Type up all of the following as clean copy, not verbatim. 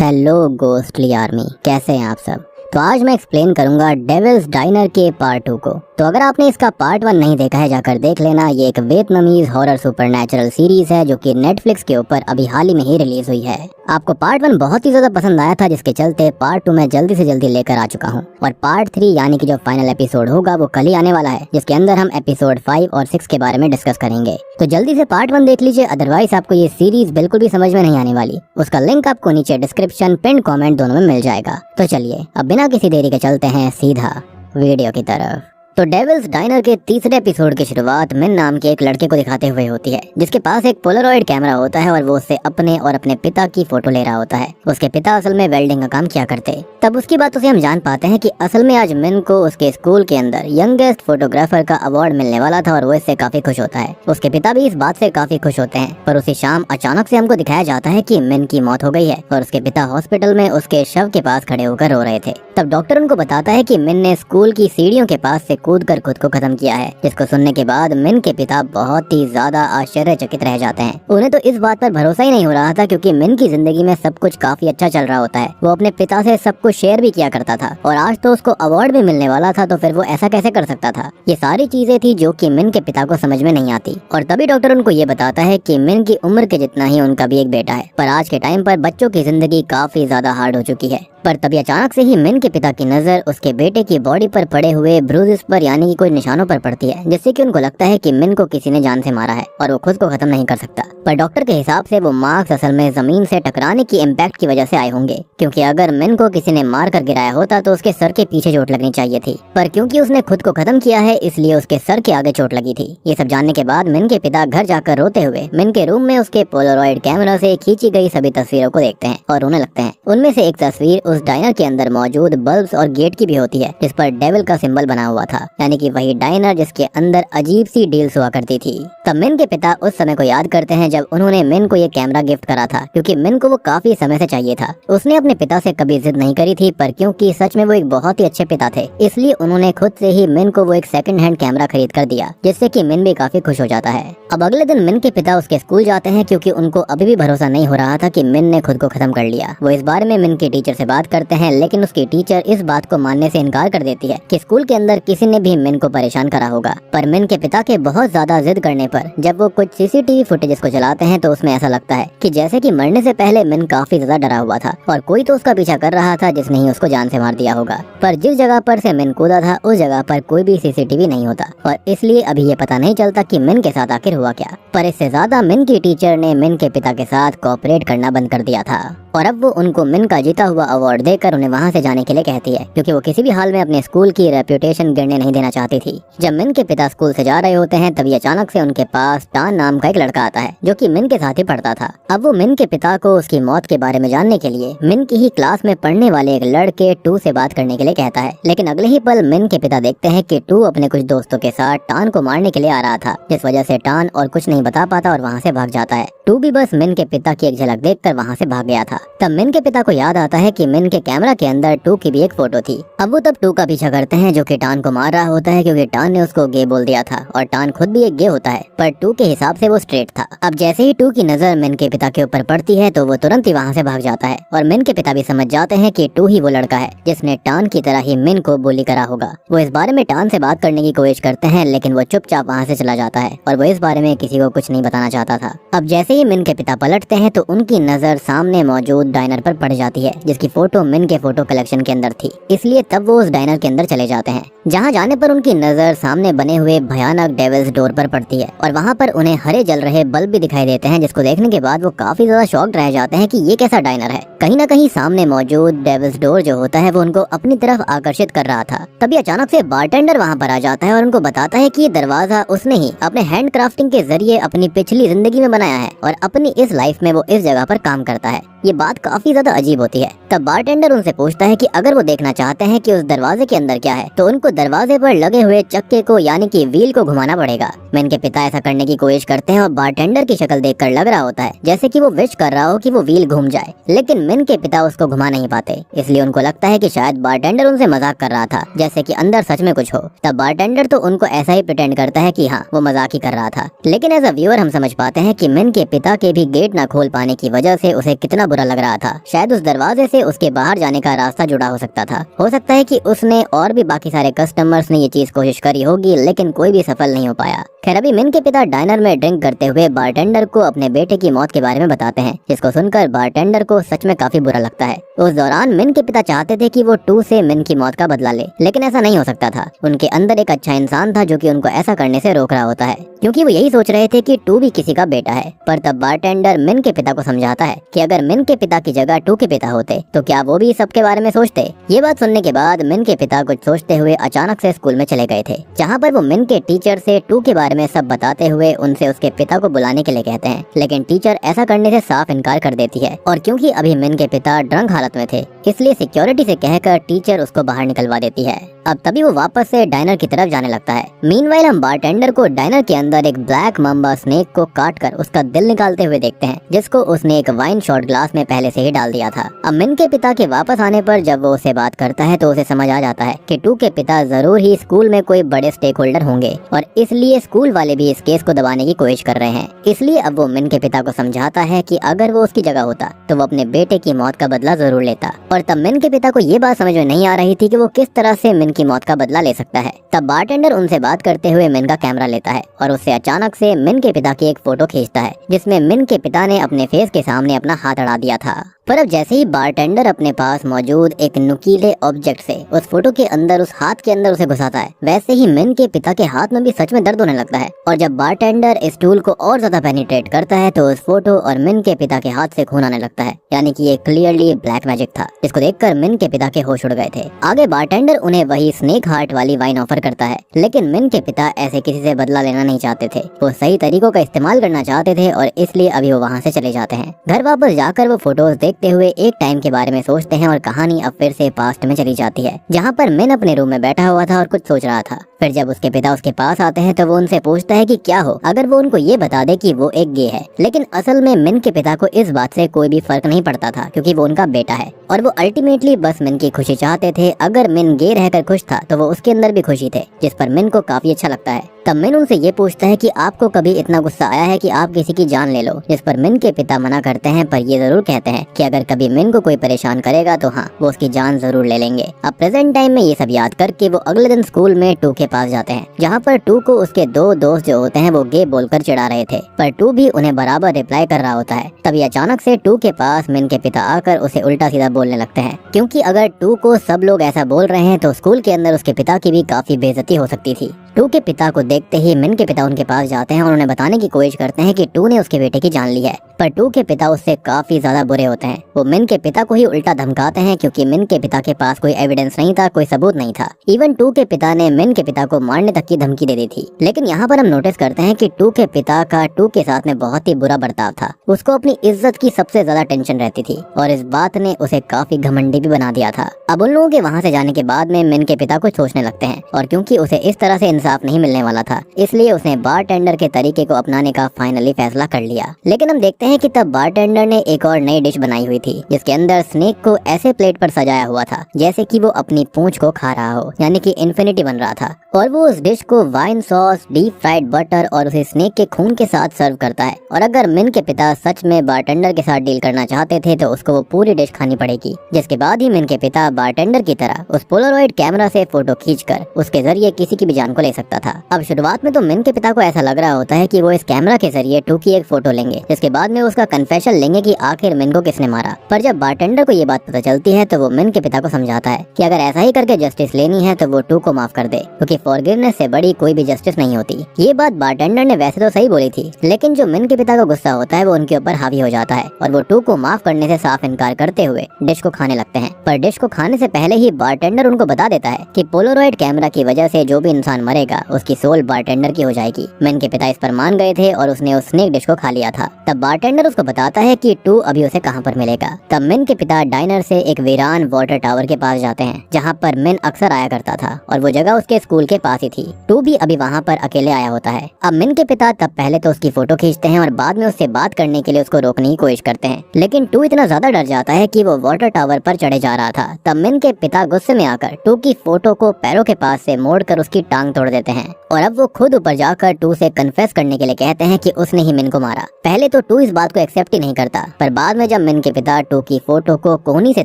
Hello ghostly army, कैसे हैं आप सब। तो आज मैं एक्सप्लेन करूंगा डेविल्स डाइनर के पार्ट 2 को। तो अगर आपने इसका पार्ट 1 नहीं देखा है जाकर देख लेना। ये एक वियतनामीज हॉरर सुपरनैचुरल सीरीज है जो कि नेटफ्लिक्स के ऊपर अभी हाल ही में ही रिलीज हुई है। आपको पार्ट 1 बहुत ही ज्यादा पसंद आया था, जिसके चलते पार्ट 2 मैं जल्दी से जल्दी लेकर आ चुका हूँ। और पार्ट 3 यानी कि जो फाइनल एपिसोड होगा वो कल ही आने वाला है, जिसके अंदर हम एपिसोड 5 और 6 के बारे में डिस्कस करेंगे। तो जल्दी से पार्ट 1 देख लीजिए, अदरवाइज आपको ये सीरीज बिल्कुल भी समझ में नहीं आने वाली। उसका लिंक आपको नीचे डिस्क्रिप्शन, पिन कमेंट दोनों में मिल जाएगा। तो चलिए अब बिना किसी देरी के चलते हैं सीधा वीडियो की तरफ। तो डेविल्स डाइनर के तीसरे एपिसोड की शुरुआत मिन नाम के एक लड़के को दिखाते हुए होती है, जिसके पास एक पोलरॉइड कैमरा होता है और वो उससे अपने और अपने पिता की फोटो ले रहा होता है। उसके पिता असल में वेल्डिंग का काम किया करते। तब उसकी बातों से हम जान पाते हैं कि असल में आज मिन को उसके स्कूल के अंदर यंगेस्ट फोटोग्राफर का अवार्ड मिलने वाला था और वो इससे काफी खुश होता है। उसके पिता भी इस बात से काफी खुश होते हैं, पर उसी शाम अचानक से हमको दिखाया जाता है कि मिन की मौत हो गई है और उसके पिता हॉस्पिटल में उसके शव के पास खड़े होकर रो रहे थे। तब डॉक्टर उनको बताता है कि मिन ने स्कूल की सीढ़ियों के पास से कूदकर खुद को खत्म किया है, जिसको सुनने के बाद मिन के पिता बहुत ही ज्यादा आश्चर्यचकित रह जाते हैं। उन्हें तो इस बात पर भरोसा ही नहीं हो रहा था, क्योंकि मिन की जिंदगी में सब कुछ काफी अच्छा चल रहा होता है। वो अपने पिता से सब कुछ शेयर भी किया करता था और आज तो उसको अवार्ड भी मिलने वाला था, तो फिर वो ऐसा कैसे कर सकता था। ये सारी चीजें थी जो कि मिन के पिता को समझ में नहीं आती। और तभी डॉक्टर उनको ये बताता है कि मिन की उम्र के जितना ही उनका भी एक बेटा है, पर आज के टाइम पर बच्चों की जिंदगी काफी ज्यादा हार्ड हो चुकी है। पर तभी अचानक से ही मिन के पिता की नजर उसके बेटे की बॉडी पर पड़े हुए ब्रूजेस पर यानी कि कुछ निशानों पर पड़ती है, जिससे कि उनको लगता है कि मिन को किसी ने जान से मारा है और वो खुद को खत्म नहीं कर सकता। पर डॉक्टर के हिसाब से वो मार्क्स असल में जमीन से टकराने की इम्पैक्ट की वजह से आए होंगे, क्योंकि अगर मिन को किसी ने मार कर गिराया होता तो उसके सर के पीछे चोट लगनी चाहिए थी, पर क्योंकि उसने खुद को खत्म किया है इसलिए उसके सर के आगे चोट लगी थी। ये सब जानने के बाद मिन के पिता घर जाकर रोते हुए मिन के रूम में उसके पोलरॉइड कैमरा से खींची गई सभी तस्वीरों को देखते हैं और रोने लगते हैं। उनमें से एक तस्वीर उस डाइनर के अंदर मौजूद बल्ब्स और गेट की भी होती है, जिस पर डेविल का सिंबल बना हुआ था, यानी कि वही डाइनर जिसके अंदर अजीब सी डील्स हुआ करती थी। तब मिन के पिता उस समय को याद करते हैं जब उन्होंने मिन को ये कैमरा गिफ्ट करा था, क्योंकि मिन को वो काफी समय से चाहिए था। उसने अपने पिता से कभी जिद नहीं करी थी, पर क्योंकि सच में वो एक बहुत ही अच्छे पिता थे, इसलिए उन्होंने खुद से ही मिन को वो एक सेकंड हैंड कैमरा खरीद कर दिया, जिससे कि मिन भी काफी खुश हो जाता है। अब अगले दिन मिन के पिता उसके स्कूल जाते हैं, क्योंकि उनको अभी भी भरोसा नहीं हो रहा था कि मिन ने खुद को खत्म कर लिया। वो इस बारे में मिन की टीचर से बात करते हैं, लेकिन उसकी टीचर इस बात को मानने से इनकार कर देती है कि स्कूल के अंदर किसी ने भी मिन को परेशान करा होगा। पर मिन के पिता के बहुत ज्यादा जिद करने पर जब वो कुछ सीसीटीवी फुटेज को चलाते हैं तो उसमें ऐसा लगता है कि जैसे कि मरने से पहले मिन काफी ज्यादा डरा हुआ था और कोई तो उसका पीछा कर रहा था जिसने ही उसको जान से मार दिया होगा। पर जिस जगह पर से मिन कूदा था उस जगह पर कोई भी सीसीटीवी नहीं होता और इसलिए अभी ये पता नहीं चलता कि मिन के साथ आखिर हुआ क्या। पर इससे ज्यादा मिन की टीचर ने मिन के पिता के साथ कोऑपरेट करना बंद कर दिया था और अब वो उनको मिन का जीता हुआ अवार्ड देकर उन्हें वहाँ से जाने के लिए कहती है, क्योंकि वो किसी भी हाल में अपने स्कूल की रेप्यूटेशन गिरने नहीं देना चाहती थी। जब मिन के पिता स्कूल से जा रहे होते हैं तभी अचानक से उनके पास टान नाम का एक लड़का आता है, जो कि मिन के साथ ही पढ़ता था। अब वो मिन के पिता को उसकी मौत के बारे में जानने के लिए मिन की ही क्लास में पढ़ने वाले एक लड़के टू से बात करने के लिए कहता है, लेकिन अगले ही पल मिन के पिता देखते हैं कि टू अपने कुछ दोस्तों के साथ टान को मारने के लिए आ रहा था, जिस वजह से टान और कुछ नहीं बता पाता और वहाँ से भाग जाता है। टू भी बस मिन के पिता की एक झलक देखकर वहाँ से भाग गया था। तब मिन के पिता को याद आता है कि मिन के कैमरा के अंदर टू की भी एक फोटो थी। अब वो तब टू का पीछा करते हैं, जो कि टान को मार रहा होता है, क्योंकि टान ने उसको गे बोल दिया था और टान खुद भी एक गे होता है, पर टू के हिसाब से वो स्ट्रेट था। अब जैसे ही टू की नजर मिन के पिता के ऊपर पड़ती है तो वो तुरंत ही वहाँ से भाग जाता है और मिन के पिता भी समझ जाते हैं कि टू ही वो लड़का है जिसने टान की तरह ही मिन को बोली करा होगा। वो इस बारे में टान से बात करने की कोशिश करते हैं, लेकिन वो चुपचाप वहाँ से चला जाता है और वो इस बारे में किसी को कुछ नहीं बताना चाहता था। अब जैसे ही मिन के पिता पलटते हैं तो उनकी नजर सामने मौजूद डाइनर पर पड़ जाती है, जिसकी फोटो मिन के फोटो कलेक्शन के अंदर थी। इसलिए तब वो उस डाइनर के अंदर चले जाते हैं, जहाँ जाने पर उनकी नजर सामने बने हुए भयानक डेविल्स डोर पर पड़ती है और वहाँ पर उन्हें हरे जल रहे बल्ब भी दिखाई देते हैं, जिसको देखने के बाद वो काफी ज्यादा शॉक्ड रह जाते हैं कि ये कैसा डाइनर है। कहीं ना कहीं सामने मौजूद डेविल्स डोर जो होता है वो उनको अपनी तरफ आकर्षित कर रहा था। तभी अचानक से बारटेंडर वहाँ पर आ जाता है और उनको बताता है कि ये दरवाजा उसने ही अपने हैंड क्राफ्टिंग के जरिए अपनी पिछली जिंदगी में बनाया है और अपनी इस लाइफ में वो इस जगह पर काम करता है। ये बात काफी ज्यादा अजीब होती है। तब बारटेंडर उनसे पूछता है कि अगर वो देखना चाहते हैं कि उस दरवाजे के अंदर क्या है तो उनको दरवाजे पर लगे हुए चक्के को यानी कि व्हील को घुमाना पड़ेगा। मिन के पिता ऐसा करने की कोशिश करते हैं और बारटेंडर की शक्ल देखकर लग रहा होता है जैसे कि वो विश कर रहा हो कि वो व्हील घूम जाए, लेकिन मिन के पिता उसको घुमा नहीं पाते, इसलिए उनको लगता है कि शायद बारटेंडर उनसे मजाक कर रहा था, जैसे कि अंदर सच में कुछ हो। तब बारटेंडर तो उनको ऐसा ही प्रिटेंड करता है कि हाँ वो मजाक ही कर रहा था। लेकिन एज अ व्यूअर हम समझ पाते हैं कि मिन के पिता के भी गेट न खोल पाने की वजह से उसे कितना बुरा लग रहा था। शायद उस दरवाजे से उसके बाहर जाने का रास्ता जुड़ा हो सकता था। हो सकता है कि उसने और भी बाकी सारे कस्टमर्स ने ये चीज कोशिश करी होगी, लेकिन कोई भी सफल नहीं हो पाया। खैर अभी मिन के पिता डाइनर में ड्रिंक करते हुए बारटेंडर को अपने बेटे की मौत के बारे में बताते हैं, जिसको सुनकर बारटेंडर को सच में काफी बुरा लगता है। उस दौरान मिन के पिता चाहते थे कि वो टू से मिन की मौत का बदला ले, लेकिन ऐसा नहीं हो सकता था। उनके अंदर एक अच्छा इंसान था जो कि उनको ऐसा करने से रोक रहा होता है, क्योंकि वो यही सोच रहे थे कि टू भी किसी का बेटा है। पर तब बारटेंडर मिन के पिता को समझाता है कि अगर मिन के पिता की जगह टू के पिता होते तो क्या वो भी सबके बारे में सोचते। ये बात सुनने के बाद मिन के पिता कुछ सोचते हुए अचानक से स्कूल में चले गए थे, जहाँ पर वो मिन के टीचर से टू के बारे में सब बताते हुए उनसे उसके पिता को बुलाने के लिए कहते हैं। लेकिन टीचर ऐसा करने से साफ इनकार कर देती है, और क्योंकि अभी मिन के पिता ड्रंक हालत में थे इसलिए सिक्योरिटी से कहकर टीचर उसको बाहर निकलवा देती है। अब तभी वो वापस से डाइनर की तरफ जाने लगता है। मीनवाइल हम बारटेंडर को डाइनर के अंदर एक ब्लैक मम्बा स्नेक को काट कर उसका दिल निकालते हुए देखते हैं, जिसको उसने एक वाइन शॉट ग्लास में पहले से ही डाल दिया था। अब मिन के पिता के वापस आने पर जब वो उसे बात करता है तो उसे समझ आ जाता है कि टू के पिता जरूर ही स्कूल में कोई बड़े स्टेक होल्डर होंगे, और इसलिए स्कूल वाले भी इस केस को दबाने की कोशिश कर रहे हैं। इसलिए अब वो मिन के पिता को समझाता है कि अगर वो उसकी जगह होता तो वो अपने बेटे की मौत का बदला जरूर लेता। और तब मिन के पिता को ये बात समझ में नहीं आ रही थी कि वो किस तरह से मिन की मौत का बदला ले सकता है। तब बारटेंडर उनसे बात करते हुए मिन का कैमरा लेता है और उससे अचानक से मिन के पिता की एक फोटो खींचता है, जिसमें मिन के पिता ने अपने फेस के सामने अपना हाथ अड़ा दिया था। पर अब जैसे ही बारटेंडर अपने पास मौजूद एक नुकीले ऑब्जेक्ट से उस फोटो के अंदर उस हाथ के अंदर उसे घुसाता है, वैसे ही मिन के पिता के हाथ में भी सच में दर्द होने लगता है। और जब बारटेंडर इस टूल को और ज्यादा पेनिट्रेट करता है तो उस फोटो और मिन के पिता के हाथ से खून आने लगता है, यानी कि ये क्लियरली ब्लैक मैजिक था, जिसको देखकर मिन के पिता के होश उड़ गए थे। आगे बारटेंडर उन्हें वही स्नेक हार्ट वाली वाइन ऑफर करता है, लेकिन मिन के पिता ऐसे किसी से बदला लेना नहीं चाहते थे। वो सही तरीकों का इस्तेमाल करना चाहते थे और इसलिए अभी वो वहाँ से चले जाते हैं। घर वापस जाकर वो फोटोज देखते हुए एक टाइम के बारे में सोचते हैं और कहानी अब फिर से पास्ट में चली जाती है, जहाँ पर मिन अपने रूम में बैठा हुआ था और कुछ सोच रहा था। फिर जब उसके पिता उसके पास आते हैं तो वो उनसे पूछता है कि क्या हो अगर वो उनको ये बता दे कि वो एक गे है। लेकिन असल में मिन के पिता को इस बात से कोई भी फर्क नहीं पड़ता था, क्योंकि वो उनका बेटा है और वो अल्टीमेटली बस मिन की खुशी चाहते थे। अगर मिन गे रहकर खुश था तो वो उसके अंदर भी खुशी थे, जिस पर मिन को काफी अच्छा लगता है। तब मिन उनसे ये पूछता है कि आपको कभी इतना गुस्सा आया है कि आप किसी की जान ले लो, जिस पर मिन के पिता मना करते हैं, पर ये जरूर कहते हैं कि अगर कभी मिन को कोई परेशान करेगा तो हाँ वो उसकी जान जरूर ले लेंगे। अब प्रेजेंट टाइम में ये सब याद करके वो अगले दिन स्कूल में टू के पास जाते हैं, जहाँ पर टू को उसके दो दोस्त जो होते हैं वो गे बोलकर चिढ़ा रहे थे, पर टू भी उन्हें बराबर रिप्लाई कर रहा होता है। तभी अचानक से टू के पास मिन के पिता आकर उसे उल्टा सीधा बोलने लगते हैं, क्योंकि अगर टू को सब लोग ऐसा बोल रहे हैं तो स्कूल के अंदर उसके पिता की भी काफी बेइज्जती हो सकती थी। टू के पिता को देखते ही मिन के पिता उनके पास जाते हैं और उन्हें बताने की कोशिश करते हैं कि टू ने उसके बेटे की जान ली है, पर टू के पिता उससे काफी ज्यादा बुरे होते हैं। वो मिन के पिता को ही उल्टा धमकाते हैं, क्योंकि मिन के पिता के पास कोई एविडेंस नहीं था, कोई सबूत नहीं था। इवन टू के पिता ने मिन के पिता को मारने तक की धमकी दे दी थी। लेकिन यहाँ पर हम नोटिस करते हैं कि टू के पिता का टू के साथ में बहुत ही बुरा बर्ताव था। उसको अपनी इज्जत की सबसे ज्यादा टेंशन रहती थी और इस बात ने उसे काफी घमंडी भी बना दिया था। अब उन लोगों के वहाँ से जाने के बाद में मिन के पिता कुछ सोचने लगते हैं, और क्योंकि उसे इस तरह से इंसाफ नहीं मिलने वाला था इसलिए उसने बारटेंडर के तरीके को अपनाने का फाइनली फैसला कर लिया। लेकिन हम देखते हैं कि तब बारटेंडर ने एक और नई डिश बनाई हुई थी, जिसके अंदर स्नेक को ऐसे प्लेट पर सजाया हुआ था जैसे कि वो अपनी पूंछ को खा रहा हो, यानी कि इन्फिनिटी बन रहा था। और वो उस डिश को wine sauce, deep fried butter और उसे स्नेक के खून के साथ सर्व करता है। और अगर मिन के पिता सच में बारटेंडर के साथ डील करना चाहते थे तो उसको वो पूरी डिश खानी पड़ेगी, जिसके बाद ही मिन के पिता बारटेंडर की तरह उस पोलरॉइड कैमरा से फोटो खींचकर उसके जरिए किसी की भी जान को ले सकता था। अब शुरुआत में तो मिन के पिता को ऐसा लग रहा होता है कि वो इस कैमरा के जरिए टू की एक फोटो लेंगे, जिसके बाद में उसका कन्फेशन लेंगे कि आखिर मिन को किसने मारा। पर जब बारटेंडर को ये बात पता चलती है तो वो मिन के पिता को समझाता है कि अगर ऐसा ही करके जस्टिस लेनी है तो वो टू को माफ कर दे, क्योंकि फॉरगिवनेस से बड़ी कोई भी जस्टिस नहीं होती। ये बात बारटेंडर ने वैसे तो सही बोली थी, लेकिन जो मिन के पिता का गुस्सा होता है वो उनके ऊपर हावी हो जाता है और वो टू को माफ करने से साफ इनकार करते हुए डिश को खाने लगते हैं। पर डिश को खाने से पहले ही बारटेंडर उनको बता देता है कि पोलरॉइड कैमरा की वजह से जो भी इंसान मरेगा खाएगा उसकी सोल बारटेंडर की हो जाएगी। मिन के पिता इस पर मान गए थे और उसने उस स्नेक डिश को खा लिया था। तब बारटेंडर उसको बताता है कि टू अभी उसे कहाँ पर मिलेगा। तब मिन के पिता डाइनर से एक वीरान वाटर टावर के पास जाते हैं जहाँ पर मिन अक्सर आया करता था और वो जगह उसके स्कूल के पास ही थी। टू भी अभी वहाँ पर अकेले आया होता है। अब मिन के पिता तब पहले तो उसकी फोटो खींचते हैं और बाद में उससे बात करने के लिए उसको रोकने की कोशिश करते हैं, लेकिन टू इतना ज्यादा डर जाता है कि वो वाटर टावर पर चढ़े जा रहा था। तब मिन के पिता गुस्से में आकर टू की फोटो को पैरों के पास से मोड़कर उसकी टांग तोड़ देते हैं और अब वो खुद ऊपर जाकर टू से कन्फेस करने के लिए कहते हैं कि उसने ही मिन को मारा। पहले तो टू इस बात को एक्सेप्ट ही नहीं करता, पर बाद में जब मिन के पिता टू की फोटो को कोहनी से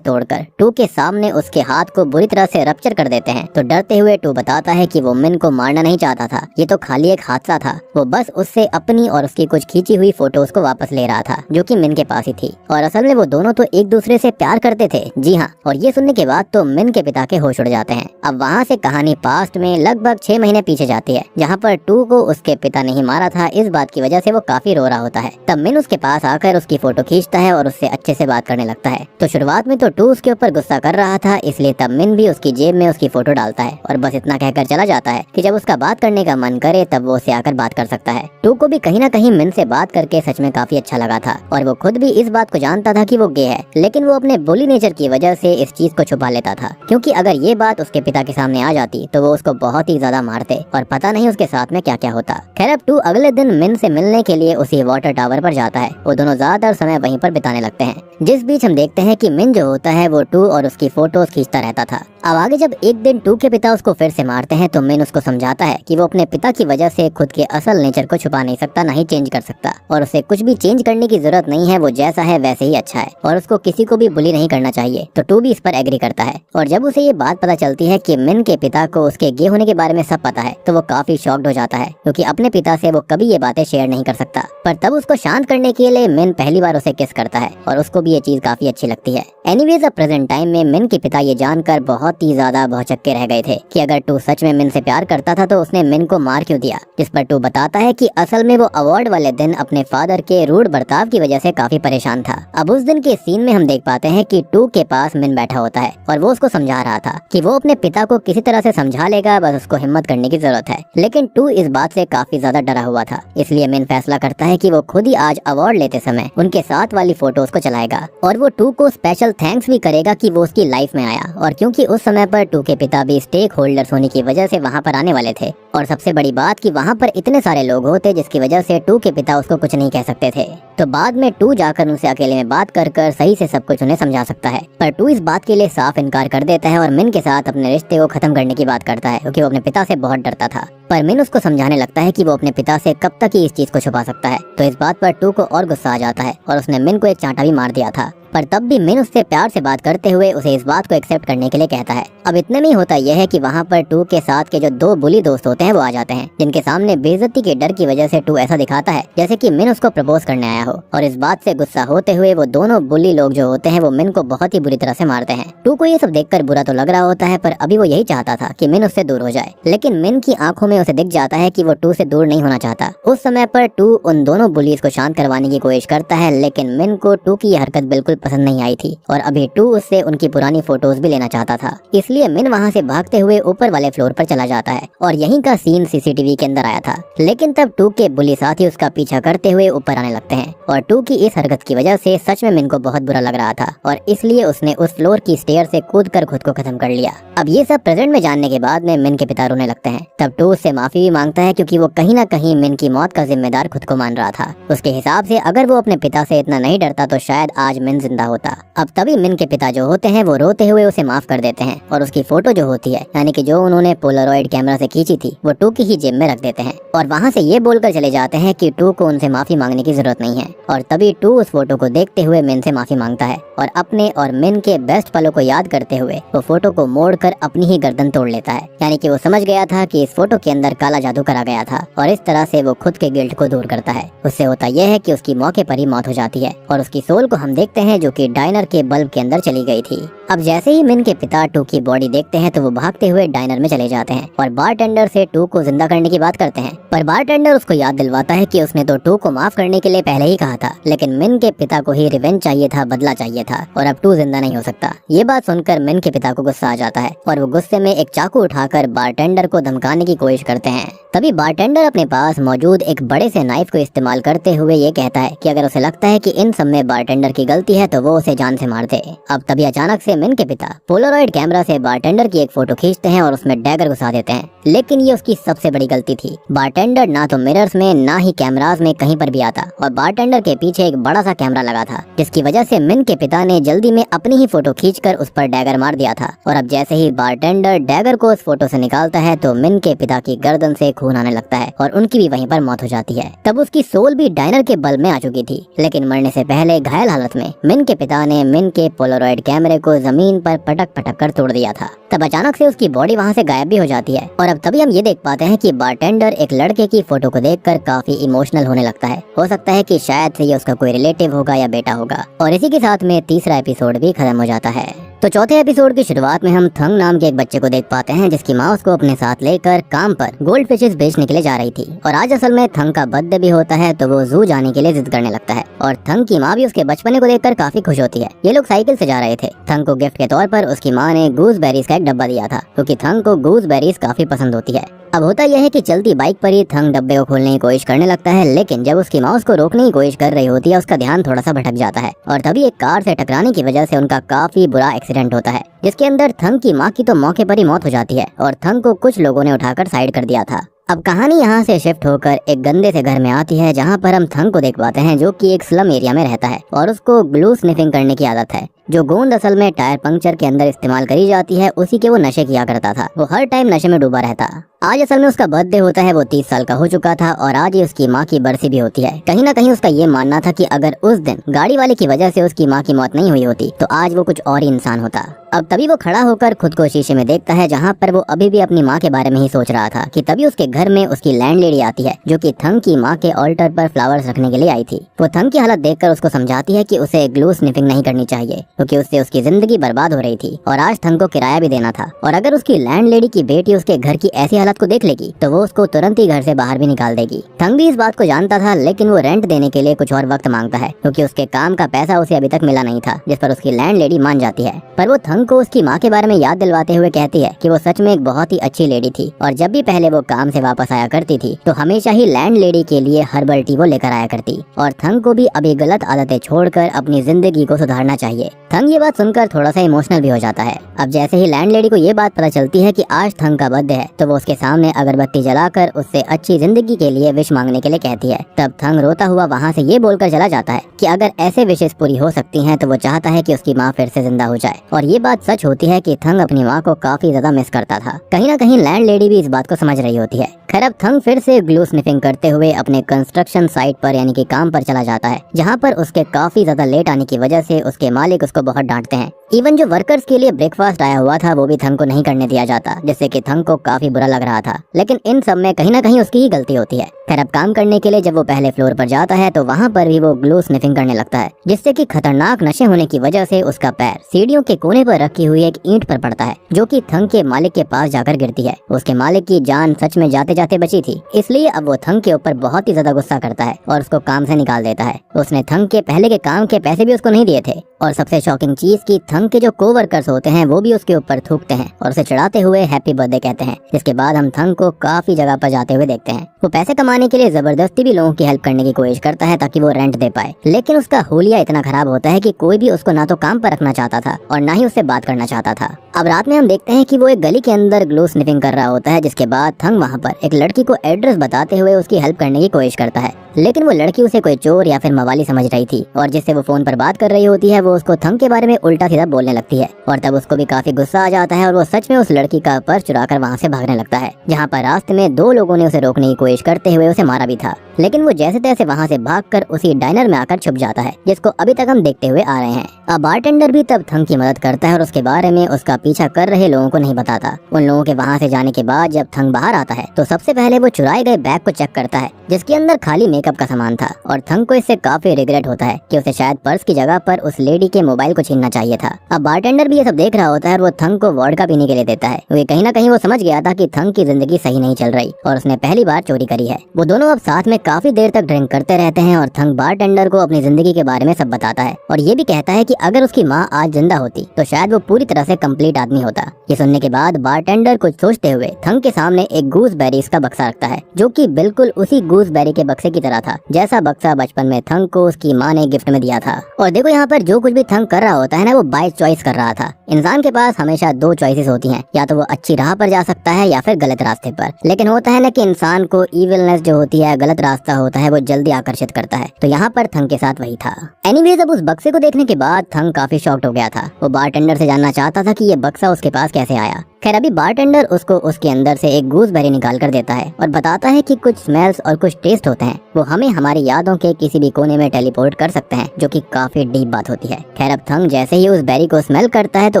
तोड़कर टू के सामने उसके हाथ को बुरी तरह से रप्चर कर देते हैं तो डरते हुए टू बताता है कि वो मिन को मारना नहीं चाहता था, ये तो खाली एक हादसा था। वो बस उससे अपनी और उसकी कुछ खींची हुई फोटोज को वापस ले रहा था जो कि मिन के पास ही थी और असल में वो दोनों तो एक दूसरे से प्यार करते थे। जी हाँ, और ये सुनने के बाद तो मिन के पिता के होश उड़ जाते हैं। अब वहाँ से कहानी पास्ट में लगभग 6 महीने पीछे जाती है जहाँ पर टू को उसके पिता ने ही मारा था। इस बात की वजह से वो काफी रो रहा होता है। तब मिन उसके पास आकर उसकी फोटो खींचता है और उससे अच्छे से बात करने लगता है। तो शुरुआत में तो टू उसके ऊपर गुस्सा कर रहा था, इसलिए तब मिन भी उसकी जेब में उसकी फोटो डालता है और बस इतना कहकर चला जाता है कि जब उसका बात करने का मन करे तब वो उसे आकर बात कर सकता है। टू को भी कहीं ना कहीं मिन से बात करके सच में काफी अच्छा लगा था और वो खुद भी इस बात को जानता था कि वो गे है, लेकिन वो अपने बुली नेचर की वजह से इस चीज को छुपा लेता था, क्योंकि अगर ये बात उसके पिता के सामने आ जाती तो वो उसको बहुत ही ज्यादा मारते और पता नहीं उसके साथ में क्या क्या होता। खैर अब टू अगले दिन मिन से मिलने के लिए उसी वाटर टावर पर जाता है। वो दोनों ज्यादातर समय वहीं पर बिताने लगते हैं, जिस बीच हम देखते हैं कि मिन जो होता है वो टू और उसकी फोटोज खींचता रहता था। अब आगे जब एक दिन टू के पिता उसको फिर से मारते हैं तो मिन उसको समझाता है कि वो अपने पिता की वजह से खुद के असल नेचर को छुपा नहीं सकता, नहीं चेंज कर सकता और उसे कुछ भी चेंज करने की जरूरत नहीं है, वो जैसा है वैसे ही अच्छा है और उसको किसी को भी बुली नहीं करना चाहिए। तो टू भी इस पर एग्री करता है और जब उसे ये बात पता चलती है कि मिन के पिता को उसके गे होने के बारे में सब पता है तो वो काफी शॉक्ड हो जाता है, क्योंकि अपने पिता से वो कभी ये बातें शेयर नहीं कर सकता। पर तब उसको शांत करने के लिए मिन पहली बार उसे किस करता है और उसको भी ये चीज काफी अच्छी लगती है। एनीवेज अब प्रेजेंट टाइम में मिन के पिता ये जानकर बहुत ही ज्यादा भौचक्के रह गए थे कि अगर टू सच में मिन से प्यार करता था तो उसने मिन को मार क्यों दिया, जिस पर टू बताता है कि असल में वो अवार्ड वाले दिन अपने फादर के रूड बर्ताव की वजह से काफी परेशान था। अब उस दिन के सीन में हम देख पाते हैं कि टू के पास मिन बैठा होता है और वो उसको समझा रहा था कि वो अपने पिता को किसी तरह से समझा लेगा, बस उसको हिम्मत करने की जरूरत है। लेकिन टू इस बात से काफी ज्यादा डरा हुआ था, इसलिए मिन फैसला करता है कि वो खुद ही आज अवार्ड लेते समय उनके साथ वाली फोटोज को चलाएगा और वो टू को स्पेशल थैंक्स भी करेगा कि वो उसकी लाइफ में आया। और क्योंकि उस समय पर टू के पिता भी स्टेक होल्डर्स होने की वजह से वहाँ पर आने वाले थे और सबसे बड़ी बात कि वहाँ पर इतने सारे लोग होते जिसकी वजह से टू के पिता उसको कुछ नहीं कह सकते थे। तो बाद में टू जाकर उनसे अकेले में बात कर सही से सब कुछ उन्हें समझा सकता है, पर टू इस बात के लिए साफ इनकार कर देता है और मिन के साथ अपने रिश्ते को खत्म करने की बात करता है, क्योंकि वो अपने पिता से बहुत डरता था। पर मिन उसको समझाने लगता है कि वो अपने पिता से कब तक ही इस चीज को छुपा सकता है। तो इस बात पर टू को और गुस्सा आ जाता है और उसने मिन को एक चांटा भी मार दिया था, पर तब भी मिन उससे प्यार से बात करते हुए उसे इस बात को एक्सेप्ट करने के लिए कहता है। अब इतने में ही होता यह है कि वहाँ पर टू के साथ के जो 2 बुली दोस्त होते हैं वो आ जाते हैं, जिनके सामने बेइज्जती के डर की वजह से टू ऐसा दिखाता है जैसे कि मिन उसको प्रपोज करने आया हो। और इस बात से गुस्सा होते हुए वो दोनों बुली लोग जो होते हैं वो मिन को बहुत ही बुरी तरह से मारते हैं। टू को ये सब देखकर बुरा तो लग रहा होता है, पर अभी वो यही चाहता था कि मिन उससे दूर हो जाए, लेकिन मिन की आंखों में उसे दिख जाता है कि वो टू से दूर नहीं होना चाहता। उस समय पर टू उन दोनों बुलीज को शांत करवाने की कोशिश करता है, लेकिन मिन को टू की यह हरकत बिल्कुल पसंद नहीं आई थी और अभी टू उससे उनकी पुरानी फोटोज भी लेना चाहता था। इसलिए मिन वहाँ से भागते हुए ऊपर वाले फ्लोर पर चला जाता है और यहीं का सीन सीसीटीवी के अंदर आया था। लेकिन तब टू के बुली साथी उसका पीछा करते हुए ऊपर आने लगते हैं और टू की इस हरकत की वजह से सच में मिन को बहुत बुरा लग रहा था और इसलिए उसने उस फ्लोर की स्टेयर से कूदकर खुद को खत्म कर लिया। अब ये सब प्रेजेंट में जानने के बाद में मिन के पिता रोने लगते हैं। तब टू उससे माफी भी मांगता है, क्योंकि वो कहीं ना कहीं मिन की मौत का जिम्मेदार खुद को मान रहा था। उसके हिसाब से अगर वो अपने पिता से इतना नहीं डरता तो शायद आज मिन जिंदा होता। अब तभी मिन के पिता जो होते हैं वो रोते हुए उसे माफ कर देते हैं और उसकी फोटो जो होती है, यानी कि जो उन्होंने पोलरॉइड कैमरा से खींची थी, वो टू की ही जेब में रख देते हैं और वहाँ से ये बोलकर चले जाते हैं कि टू को उनसे माफी मांगने की जरूरत नहीं है। और तभी टू उस फोटो को देखते हुए मिन से माफी मांगता है और अपने और मिन के बेस्ट पलों को याद करते हुए वो फोटो को मोड़कर अपनी ही गर्दन तोड़ लेता है, यानी कि वो समझ गया था कि इस फोटो के अंदर काला जादू करा गया था और इस तरह से वो खुद के गिल्ट को दूर करता है। उससे होता यह है कि उसकी मौके पर ही मौत हो जाती है और उसकी सोल को हम देखते हैं जो कि डाइनर के बल्ब के अंदर चली गई थी। अब जैसे ही मिन के पिता टू की बॉडी देखते हैं तो वो भागते हुए डाइनर में चले जाते हैं और बारटेंडर से टू को जिंदा करने की बात करते हैं, पर बारटेंडर उसको याद दिलवाता है कि उसने तो टू को माफ करने के लिए पहले ही कहा था, लेकिन मिन के पिता को ही रिवेंज चाहिए था, बदला चाहिए था और अब टू जिंदा नहीं हो सकता। ये बात सुनकर मिन के पिता को गुस्सा आ जाता है और वो गुस्से में एक चाकू उठाकर बारटेंडर को धमकाने की कोशिश करते हैं। तभी बारटेंडर अपने पास मौजूद एक बड़े से नाइफ को इस्तेमाल करते हुए ये कहता है कि अगर उसे लगता है कि इन सब में बारटेंडर की गलती है तो वो उसे जान से मार दे। अब तभी अचानक से मिन के पिता पोलरॉइड कैमरा से बारटेंडर की एक फोटो खींचते हैं और उसमें डैगर घुसा देते हैं, लेकिन ये उसकी सबसे बड़ी गलती थी। बारटेंडर ना तो मिरर्स में ना ही कैमरास में कहीं पर भी आता और बारटेंडर के पीछे एक बड़ा सा कैमरा लगा था, जिसकी वजह से मिन के पिता ने जल्दी में अपनी ही फोटो खींचकर उस पर डैगर मार दिया था। और अब जैसे ही बारटेंडर डैगर को उस फोटो से निकालता है तो मिन के पिता की गर्दन से खून आने लगता है और उनकी भी वहीं पर मौत हो जाती है। तब उसकी सोल भी डायनर के बल में आ चुकी थी, लेकिन मरने से पहले घायल हालत में मिन के पिता ने मिन के पोलरॉइड कैमरे को जमीन पर पटक पटक कर तोड़ दिया था। तब अचानक से उसकी बॉडी वहाँ से गायब भी हो जाती है और अब तभी हम ये देख पाते हैं कि बारटेंडर एक लड़के की फोटो को देखकर काफी इमोशनल होने लगता है। हो सकता है कि शायद से ये उसका कोई रिलेटिव होगा या बेटा होगा। और इसी के साथ में तीसरा एपिसोड भी खत्म हो जाता है। तो चौथे एपिसोड की शुरुआत में हम थंग नाम के एक बच्चे को देख पाते हैं, जिसकी माँ उसको अपने साथ लेकर काम पर गोल्ड फिशेस बेचने के लिए जा रही थी। और आज असल में थंग का बर्थडे भी होता है, तो वो जू जाने के लिए जिद करने लगता है और थंग की माँ भी उसके बचपने को देखकर काफी खुश होती है। ये लोग साइकिल से जा रहे थे। थंग को गिफ्ट के तौर पर उसकी माँ ने गूसबेरीज का एक डब्बा दिया था, क्योंकि थंग को गूसबेरीज काफी पसंद होती है। अब होता यह है कि चलती बाइक पर ही थंग डब्बे को खोलने की कोशिश करने लगता है, लेकिन जब उसकी माँ उसको रोकने की कोशिश कर रही होती है उसका ध्यान थोड़ा सा भटक जाता है और तभी एक कार से टकराने की वजह से उनका काफी बुरा एक्सीडेंट होता है, जिसके अंदर थंग की माँ की तो मौके पर ही मौत हो जाती है और थंग को कुछ लोगों ने उठाकर साइड कर दिया था। अब कहानी यहाँ से शिफ्ट होकर एक गंदे से घर में आती है, जहाँ पर हम थंग को देख पाते हैं जो कि एक स्लम एरिया में रहता है और उसको ग्लू स्निफिंग करने की आदत है। जो गोंद असल में टायर पंक्चर के अंदर इस्तेमाल करी जाती है, उसी के वो नशे किया करता था। वो हर टाइम नशे में डूबा रहता। आज असल में उसका बर्थडे होता है, वो 30 साल का हो चुका था और आज ही उसकी माँ की बरसी भी होती है। कहीं ना कहीं उसका ये मानना था कि अगर उस दिन गाड़ी वाले की वजह से उसकी माँ की मौत नहीं हुई होती तो आज वो कुछ और ही इंसान होता। अब तभी वो खड़ा होकर खुद को शीशे में देखता है, जहाँ पर वो अभी भी अपनी माँ के बारे में ही सोच रहा था कि तभी उसके घर में उसकी लैंडलेडी आती है, जो कि थंग की माँ के ऑल्टर पर फ्लावर्स रखने के लिए आई थी। वो थंग की हालत देखकर उसको समझाती है कि उसे ग्लू स्निफिंग नहीं करनी चाहिए, क्योंकि उससे उसकी जिंदगी बर्बाद हो रही थी और आज थंग को किराया भी देना था। और अगर उसकी लैंडलेडी की बेटी उसके घर की ऐसी हालत को देख लेगी तो वो उसको तुरंत ही घर से बाहर भी निकाल देगी। थंग भी इस बात को जानता था, लेकिन वो रेंट देने के लिए कुछ और वक्त मांगता है, क्योंकि उसके काम का पैसा उसे अभी तक मिला नहीं था, जिस पर उसकी लैंडलेडी मान जाती है। पर वो थंग को उसकी माँ के बारे में याद दिलवाते हुए कहती है कि वो सच में एक बहुत ही अच्छी लेडी थी और जब भी पहले वो काम से वापस आया करती थी तो हमेशा ही लैंडलेडी के लिए हर्बल टी वो लेकर आया करती। और थंग को भी अभी गलत आदतें छोड़कर अपनी जिंदगी को सुधारना चाहिए। थंग ये बात सुनकर थोड़ा सा इमोशनल भी हो जाता है। अब जैसे ही लैंडलेडी को ये बात पता चलती है कि आज थंग का बर्थडे है, तो वो उसके सामने अगरबत्ती जलाकर उससे अच्छी जिंदगी के लिए विश मांगने के लिए कहती है। तब थंग रोता हुआ वहाँ से ये बोलकर चला जाता है कि अगर ऐसे विशेष पूरी हो सकती हैं तो वो चाहता है कि उसकी माँ फिर से जिंदा हो जाए। और ये बात सच होती है कि थंग अपनी माँ को काफी ज्यादा मिस करता था। कहीं ना कहीं लैंडलेडी भी इस बात को समझ रही होती है। खैर अब थंग फिर से ग्लू स्निफिंग करते हुए अपने कंस्ट्रक्शन साइट पर यानी कि काम पर चला जाता है, जहाँ पर उसके काफी ज्यादा लेट आने की वजह से उसके मालिक उसको बहुत डांटते हैं। इवन जो वर्कर्स के लिए ब्रेकफास्ट आया हुआ था वो भी थंग को नहीं करने दिया जाता, जिससे कि थंग को काफी बुरा लग रहा था। लेकिन इन सब में कहीं ना कहीं उसकी ही गलती होती है। खैर अब काम करने के लिए जब वो पहले फ्लोर पर जाता है तो वहाँ पर भी वो ग्लू स्निफिंग करने लगता है, जिससे कि खतरनाक नशे होने की वजह से उसका पैर सीढ़ियों के कोने पर रखी हुई एक ईंट पर पड़ता है, जो कि थंग के मालिक के पास जाकर गिरती है। उसके मालिक की जान सच में जाते जाते बची थी, इसलिए अब वो थंग के ऊपर बहुत ही ज्यादा गुस्सा करता है और उसको काम से निकाल देता है। उसने थंग के पहले के काम के पैसे भी उसको नहीं दिए थे। और सबसे शॉकिंग चीज की थंग के जो कोवर्कर्स होते हैं वो भी उसके ऊपर थूकते हैं और उसे चढ़ाते हुए हैप्पी बर्थडे कहते हैं। जिसके बाद हम थंग को काफी जगह पर जाते हुए देखते हैं। वो पैसे कमाने के लिए जबरदस्ती भी लोगों की हेल्प करने की कोशिश करता है ताकि वो रेंट दे पाए, लेकिन उसका हुलिया इतना खराब होता है कि कोई भी उसको ना तो काम पर रखना चाहता था और ना ही उससे बात करना चाहता था। अब रात में हम देखते हैं कि वो एक गली के अंदर ग्लू स्निफिंग कर रहा होता है, जिसके बाद थंग वहाँ पर एक लड़की को एड्रेस बताते हुए उसकी हेल्प करने की कोशिश करता है, लेकिन वो लड़की उसे कोई चोर या फिर मवाली समझ रही थी और जिससे वो फोन पर बात कर रही होती है वो उसको थंग के बारे में उल्टा सीधा बोलने लगती है। और तब उसको भी काफी गुस्सा आ जाता है और वो सच में उस लड़की का पर्स चुराकर वहाँ से भागने लगता है, जहाँ पर रास्ते में 2 लोगों ने उसे रोकने की कोशिश करते हुए उसे मारा भी था। लेकिन वो जैसे तैसे वहाँ से भागकर उसी डाइनर में आकर छुप जाता है, जिसको अभी तक हम देखते हुए आ रहे हैं। अब बारटेंडर भी तब थंग की मदद करता है और उसके बारे में उसका पीछा कर रहे लोगों को नहीं बताता। उन लोगों के वहाँ से जाने के बाद जब थंग बाहर आता है तो सबसे पहले वो चुराए गए बैग को चेक करता है, जिसके अंदर खाली मेकअप का सामान था। और थंग को इससे काफी रिग्रेट होता है कि उसे शायद पर्स की जगह पर उस लेडी के मोबाइल को छीनना चाहिए था। अब बारटेंडर भी ये सब देख रहा होता है और वो थंग को वोडका पीने के लिए देता है, क्योंकि कहीं ना कहीं वो समझ गया था कि थंग की जिंदगी सही नहीं चल रही और उसने पहली बार चोरी करी है। वो दोनों अब साथ में काफी देर तक ड्रिंक करते रहते हैं और थंग बारटेंडर को अपनी जिंदगी के बारे में सब बताता है और ये भी कहता है कि अगर उसकी माँ आज जिंदा होती तो शायद वो पूरी तरह से कंप्लीट आदमी होता। ये सुनने के बाद बारटेंडर कुछ सोचते हुए थंग के सामने एक गूसबेरीज का बक्सा रखता है, जो कि बिल्कुल उसी गूसबेरी के बक्से की तरह था जैसा बक्सा बचपन में थंग को उसकी माँ ने गिफ्ट में दिया था। और देखो यहाँ पर जो कुछ भी थंग कर रहा होता है ना, वो बाय चॉइस कर रहा था। इंसान के पास हमेशा दो चॉइसेस होती हैं, या तो वो अच्छी राह पर जा सकता है या फिर गलत रास्ते पर। लेकिन होता है ना कि इंसान को इविलनेस जो होती है, गलत रास्ता होता है, वो जल्दी आकर्षित करता है। तो यहाँ पर थंग के साथ वही था। एनीवेज, अब उस बक्से को देखने के बाद थंग काफी शॉक्ड हो गया था। वो बारटेंडर से जानना चाहता था कि ये बक्सा उसके पास कैसे आया। खैर, अभी बारटेंडर उसको उसके अंदर से एक गूसबेरी निकाल कर देता है और बताता है कि कुछ स्मेल्स और कुछ टेस्ट होते हैं, वो हमें हमारी यादों के किसी भी कोने में टेलीपोर्ट कर सकते हैं, जो कि काफी डीप बात होती है। खैर, अब थंग जैसे ही उस बेरी को स्मेल करता है तो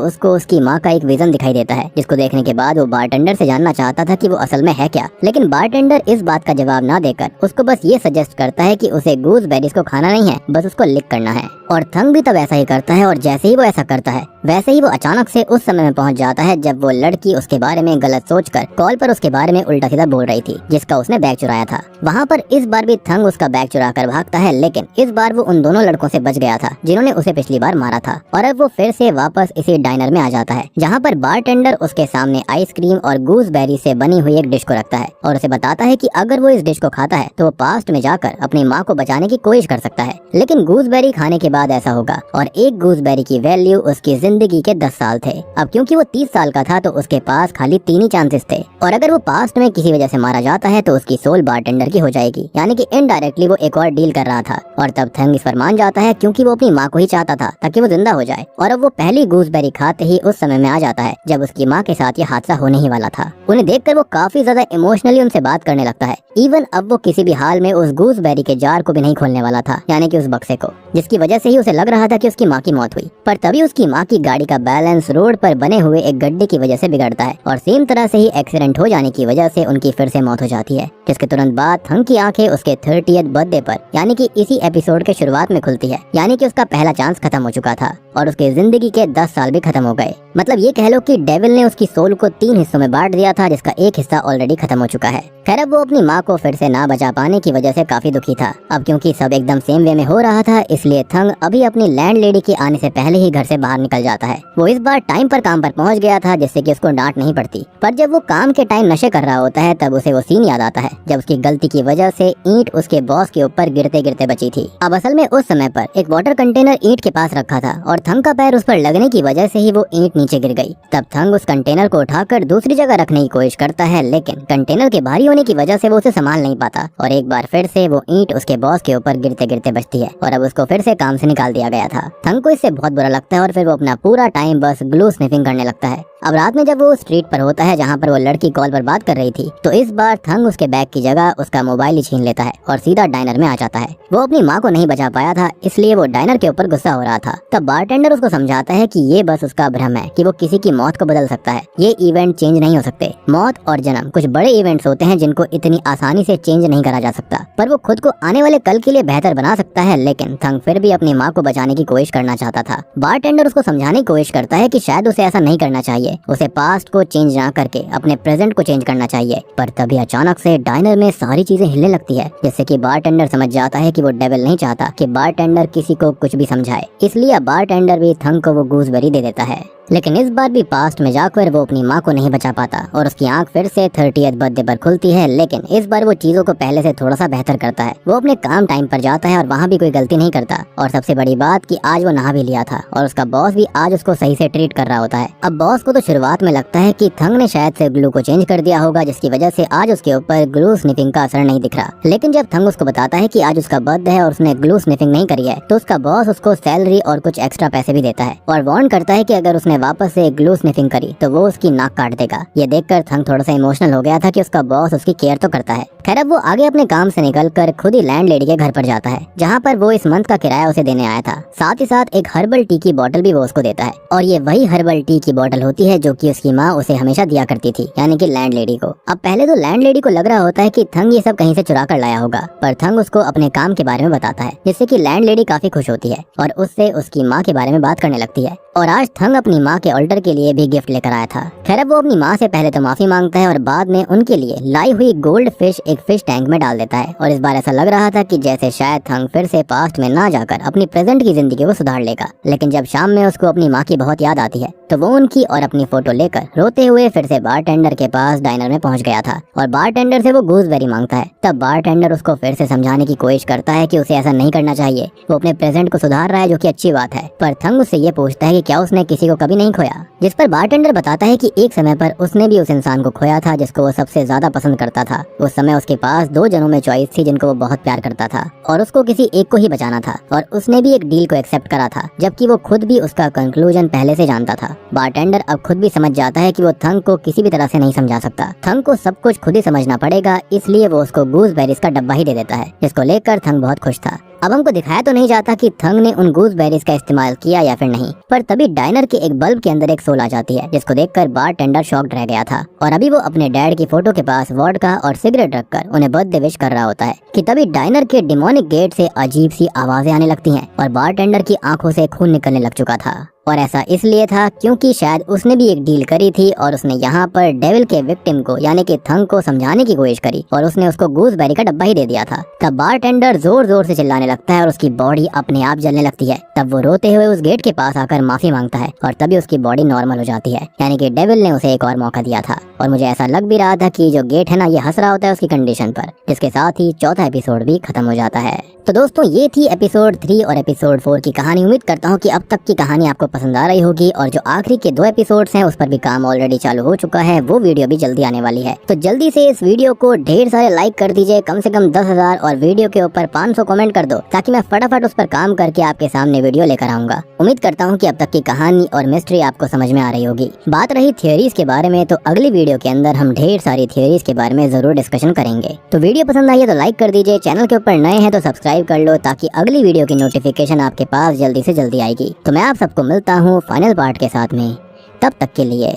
उसको उसकी माँ का एक विजन दिखाई देता है, जिसको देखने के बाद वो बारटेंडर से जानना चाहता था कि वो असल में है क्या। लेकिन बारटेंडर इस बात का जवाब ना देकर उसको बस ये सजेस्ट करता है कि उसे गूसबेरीज को खाना नहीं है, बस उसको लिक करना है। और थंग भी तब ऐसा ही करता है, और जैसे ही वो ऐसा करता है वैसे ही वो अचानक से उस समय में पहुंच जाता है जब वो लड़की उसके बारे में गलत सोचकर कॉल पर उसके बारे में उल्टा सीधा बोल रही थी, जिसका उसने बैग चुराया था। वहाँ पर इस बार भी थंग उसका बैग चुरा कर भागता है, लेकिन इस बार वो उन दोनों लड़कों से बच गया था जिन्होंने उसे पिछली बार मारा था। और अब वो फिर से वापस इसी डाइनर में आ जाता है, जहाँ पर बारटेंडर उसके सामने आइसक्रीम और गूसबेरी से बनी हुई एक डिश को रखता है और उसे बताता है कि अगर वो इस डिश को खाता है तो वो पास्ट में जाकर अपनी माँ को बचाने की कोशिश कर सकता है। लेकिन गूसबेरी खाने के बाद ऐसा होगा, और एक गूसबेरी की वैल्यू उसकी जिंदगी के 10 साल थे। अब क्योंकि वो 30 साल का था तो उसके पास खाली 3 ही चांसेस थे, और अगर वो पास्ट में किसी वजह से मारा जाता है तो उसकी सोल बारटेंडर की हो जाएगी, यानी कि इनडायरेक्टली वो एक और डील कर रहा था। और तब थंग इस पर मान जाता है क्योंकि वो अपनी माँ को ही चाहता था ताकि वो जिंदा हो जाए। और अब वो पहली गूसबेरी खाते ही उस समय में आ जाता है जब उसकी माँ के साथ ये हादसा होने ही वाला था। उन्हें देखकर वो काफी ज्यादा इमोशनली उनसे बात करने लगता है। इवन अब वो किसी भी हाल में उस गूसबेरी के जार को भी नहीं खोलने वाला था, यानी कि उस बक्से को, जिसकी वजह से ही उसे लग रहा था कि उसकी माँ की मौत हुई। पर तभी उसकी माँ की गाड़ी का बैलेंस रोड पर बने हुए एक गड्ढे की वजह से बिगड़ता है, और सेम तरह से ही एक्सीडेंट हो जाने की वजह से उनकी फिर से मौत हो जाती है। जिसके तुरंत बाद थंग की आंखें उसके 30th बर्थडे पर, यानी कि इसी एपिसोड के शुरुआत में खुलती है, यानी कि उसका पहला चांस खत्म हो चुका था और उसके जिंदगी के 10 साल भी खत्म हो गए। मतलब ये कह लो कि डेविल ने उसकी सोल को 3 हिस्सों में बांट दिया था, जिसका एक हिस्सा ऑलरेडी खत्म हो चुका है। खैर, अब वो अपनी माँ को फिर से ना बचा पाने की वजह से काफी दुखी था। अब क्योंकि सब एकदम सेम वे में हो रहा था, इसलिए थंग अभी अपनी लैंडलेडी के आने से पहले ही घर से बाहर निकल जाता है। वो इस बार टाइम पर काम पर पहुंच गया था, जिससे कि उसको डांट नहीं पड़ती। पर जब वो काम के टाइम नशे कर रहा होता है तब उसे वो सीन याद आता है जब उसकी गलती की वजह से ईंट उसके बॉस के ऊपर गिरते गिरते बची थी। अब असल में उस समय पर एक वाटर कंटेनर ईंट के पास रखा था और थंग का पैर उस पर लगने की वजह से ही वो ईंट नीचे गिर गई। तब थंग उस कंटेनर को उठाकर दूसरी जगह रखने की कोशिश करता है, लेकिन कंटेनर के भारी होने की वजह से वो उसे संभाल नहीं पाता और एक बार फिर से वो ईंट उसके बॉस के ऊपर गिरते गिरते बचती है और अब उसको फिर से काम से निकाल दिया गया था। थंग को इससे बहुत बुरा लगता है और फिर वो अपना पूरा टाइम बस ग्लू स्निफिंग करने लगता है। अब रात में जब वो स्ट्रीट पर होता है जहाँ पर वो लड़की कॉल पर बात कर रही थी, तो इस बार थंग उसके बैग की जगह उसका मोबाइल ही छीन लेता है और सीधा डाइनर में आ जाता है। वो अपनी माँ को नहीं बचा पाया था, इसलिए वो डाइनर के ऊपर गुस्सा हो रहा था। तब बारटेंडर उसको समझाता है कि ये बस उसका भ्रम है कि वो किसी की मौत को बदल सकता है। ये इवेंट चेंज नहीं हो सकते। मौत और जन्म कुछ बड़े इवेंट्स होते हैं जिनको इतनी आसानी से चेंज नहीं करा जा सकता, पर वो खुद को आने वाले कल के लिए बेहतर बना सकता है। लेकिन थंग फिर भी अपनी माँ को बचाने की कोशिश करना चाहता था। बारटेंडर उसको समझाने की कोशिश करता है कि शायद उसे ऐसा नहीं करना चाहिए, उसे पास्ट को चेंज ना करके अपने प्रेजेंट को चेंज करना चाहिए। पर तभी अचानक से डाइनर में सारी चीजें हिलने लगती है, जिससे कि बारटेंडर समझ जाता है कि वो डेविल नहीं चाहता कि बारटेंडर किसी को कुछ भी समझाए, इसलिए बारटेंडर भी थंग को वो गूसबेरी दे देता है। लेकिन इस बार भी पास्ट में जाकर वो अपनी माँ को नहीं बचा पाता और उसकी आंख फिर से 30th बर्थडे पर खुलती है। लेकिन इस बार वो चीजों को पहले से थोड़ा सा बेहतर करता है। वो अपने काम टाइम पर जाता है और वहाँ भी कोई गलती नहीं करता। और सबसे बड़ी बात कि आज वो नहा भी लिया था और उसका बॉस भी आज उसको सही से ट्रीट कर रहा होता है। अब बॉस को तो शुरुआत में लगता है कि थंग ने शायद से ग्लू को चेंज कर दिया होगा, जिसकी वजह से आज उसके ऊपर ग्लू स्निफिंग का असर नहीं दिख रहा। लेकिन जब थंग उसको बताता है कि आज उसका बर्थडे है और उसने ग्लू स्निफिंग नहीं करी है, तो उसका बॉस उसको सैलरी और कुछ एक्स्ट्रा पैसे भी देता है और वार्न करता है कि अगर उसने वापस से ग्लू स्निफिंग करी तो वो उसकी नाक काट देगा। ये देखकर थंग थोड़ा सा इमोशनल हो गया था कि उसका बॉस उसकी केयर तो करता है। खैर, अब वो आगे अपने काम से निकलकर खुद ही लैंडलेडी के घर पर जाता है, जहाँ पर वो इस मंथ का किराया उसे देने आया था। साथ ही साथ एक हर्बल टी की बोतल भी वो उसको देता है और ये वही हर्बल टी की बोतल होती है जो कि उसकी माँ उसे हमेशा दिया करती थी, यानी कि लैंडलेडी को। अब पहले तो लैंडलेडी को लग रहा होता है कि थंग ये सब कहीं से चुरा कर लाया होगा, पर थंग उसको अपने काम के बारे में बताता है, जिससे कि लैंडलेडी काफी खुश होती है और उससे उसकी माँ के बारे में बात करने लगती है। और आज थंग अपनी माँ के ऑल्टर के लिए भी गिफ्ट लेकर आया था। खैर वो अपनी माँ से पहले तो माफी मांगता है और बाद में उनके लिए लाई हुई गोल्ड फिश एक फिश टैंक में डाल देता है। और इस बार ऐसा लग रहा था कि जैसे शायद थंग फिर से पास्ट में ना जाकर अपनी प्रेजेंट की जिंदगी को सुधार लेगा। लेकिन जब शाम में उसको अपनी माँ की बहुत याद आती है तो वो उनकी और अपनी फोटो लेकर रोते हुए फिर से बारटेंडर के पास डाइनर में पहुंच गया था और बारटेंडर से वो गूसबेरी मांगता है। तब बारटेंडर उसको फिर से समझाने की कोशिश करता है कि उसे ऐसा नहीं करना चाहिए, वो अपने प्रेजेंट को सुधार रहा है जो कि अच्छी बात है। पर थंग उससे ये पूछता है कि क्या उसने किसी को कभी नहीं खोया, जिस पर बारटेंडर बताता है कि एक समय पर उसने भी उस इंसान को खोया था जिसको वो सबसे ज्यादा पसंद करता था। उस समय उसके पास 2 जनों में चॉइस थी जिनको वो बहुत प्यार करता था और उसको किसी एक को ही बचाना था और उसने भी एक डील को एक्सेप्ट करा था, जबकि वो खुद भी उसका कंक्लूजन पहले से जानता था। बारटेंडर अब खुद भी समझ जाता है कि वो थंग को किसी भी तरह से नहीं समझा सकता, थंग को सब कुछ खुद ही समझना पड़ेगा, इसलिए वो उसको गूसबेरीज का डब्बा ही दे देता है, जिसको लेकर थंग बहुत खुश था। अब हमको दिखाया तो नहीं जाता कि थंग ने उन गूसबेरीज का इस्तेमाल किया या फिर नहीं, पर तभी डाइनर के एक बल्ब के अंदर एक सोल आ जाती है जिसको देखकर बारटेंडर शॉक्ड रह गया था और अभी वो अपने डैड की फोटो के पास वोडका और सिगरेट रखकर उन्हें बर्थडे विश कर रहा होता है कि तभी डाइनर के डिमोनिक गेट से अजीब सी आवाजें आने लगती हैं और बारटेंडर की आंखों से खून निकलने लग चुका था। और ऐसा इसलिए था क्योंकि शायद उसने भी एक डील करी थी और उसने यहाँ पर डेविल के विक्टिम को यानी कि थंग को समझाने की कोशिश करी और उसने उसको गूसबेरी का डब्बा ही दे दिया था। तब बारटेंडर जोर जोर से चिल्लाने लगता है और उसकी बॉडी अपने आप जलने लगती है। तब वो रोते हुए उस गेट के पास आकर माफी मांगता है और तभी उसकी बॉडी नॉर्मल हो जाती है, यानी कि डेविल ने उसे एक और मौका दिया था। और मुझे ऐसा लग भी रहा था कि जो गेट है ना ये हंस रहा होता है उसकी कंडीशन पर, जिसके साथ ही चौथा एपिसोड भी खत्म हो जाता है। तो दोस्तों ये थी एपिसोड 3 और एपिसोड 4 की कहानी। उम्मीद करता हूँ कि अब तक की कहानी आपको पसंद आ रही होगी और जो आखिरी के 2 एपिसोड्स हैं उस पर भी काम ऑलरेडी चालू हो चुका है, वो वीडियो भी जल्दी आने वाली है। तो जल्दी से इस वीडियो को ढेर सारे लाइक कर दीजिए, कम से कम 10,000, और वीडियो के ऊपर 500 कमेंट कर दो ताकि मैं फटाफट उस पर काम करके आपके सामने वीडियो लेकर आऊंगा। उम्मीद करता हूँ कि अब तक की कहानी और मिस्ट्री आपको समझ में आ रही होगी। बात रही थियोरीज के बारे में, तो अगली वीडियो के अंदर हम ढेर सारी थियोरीज के बारे में जरूर डिस्कशन करेंगे। तो वीडियो पसंद आई है तो लाइक कर दीजिए, चैनल के ऊपर नए हैं तो सब्सक्राइब कर लो ताकि अगली वीडियो की नोटिफिकेशन आपके पास जल्दी से जल्दी आएगी। तो मैं आप सबको मिलता हूँ फाइनल पार्ट के साथ में, तब तक के लिए